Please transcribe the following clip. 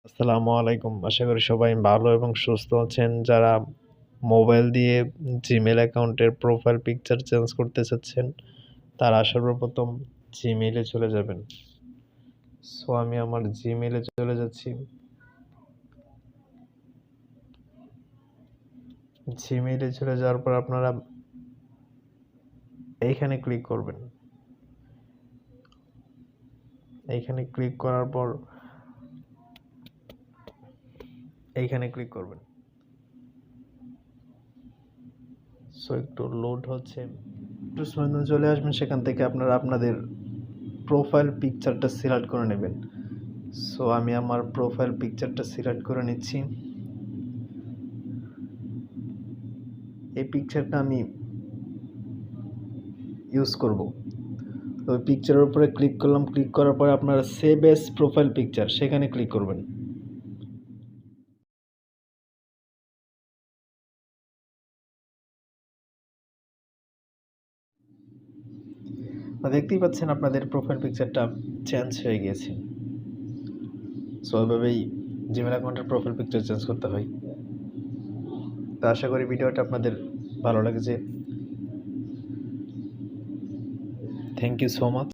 আসসালামু আলাইকুম। আশা করি সবাই ভালো এবং সুস্থ আছেন। যারা মোবাইল দিয়ে জিমেইল অ্যাকাউন্টের প্রোফাইল পিকচার চেঞ্জ করতে চাচ্ছেন, তারা সর্বপ্রথম জিমেইলে চলে যাবেন। সো আমি আমার জিমেইলে চলে যাচ্ছি। জিমেইলে চলে যাওয়ার পর আপনারা এইখানে ক্লিক করবেন। এইখানে ক্লিক করার পর এইখানে ক্লিক করবেন। সো একটু লোড হচ্ছে। একটু সময় চলে আসবেন, সেখান থেকে আপনারা আপনাদের প্রোফাইল পিকচারটা সিলেক্ট করে নেবেন। সো আমি আমার প্রোফাইল পিকচারটা সিলেক্ট করে নিচ্ছি। এই পিকচারটা আমি ইউজ করব। তো ওই পিকচারের উপরে ক্লিক করলাম। ক্লিক করার পরে আপনারা সেভ এস প্রোফাইল পিকচার সেখানে ক্লিক করবেন। দেখতেই পাচ্ছেন আপনাদের প্রোফাইল পিকচারটা চেঞ্জ হয়ে গিয়েছে। সো ওইভাবেই জিমেল অ্যাকাউন্টের প্রোফাইল পিকচার চেঞ্জ করতে হয়। তো আশা করি ভিডিওটা আপনাদের ভালো লেগেছে। Thank you so much.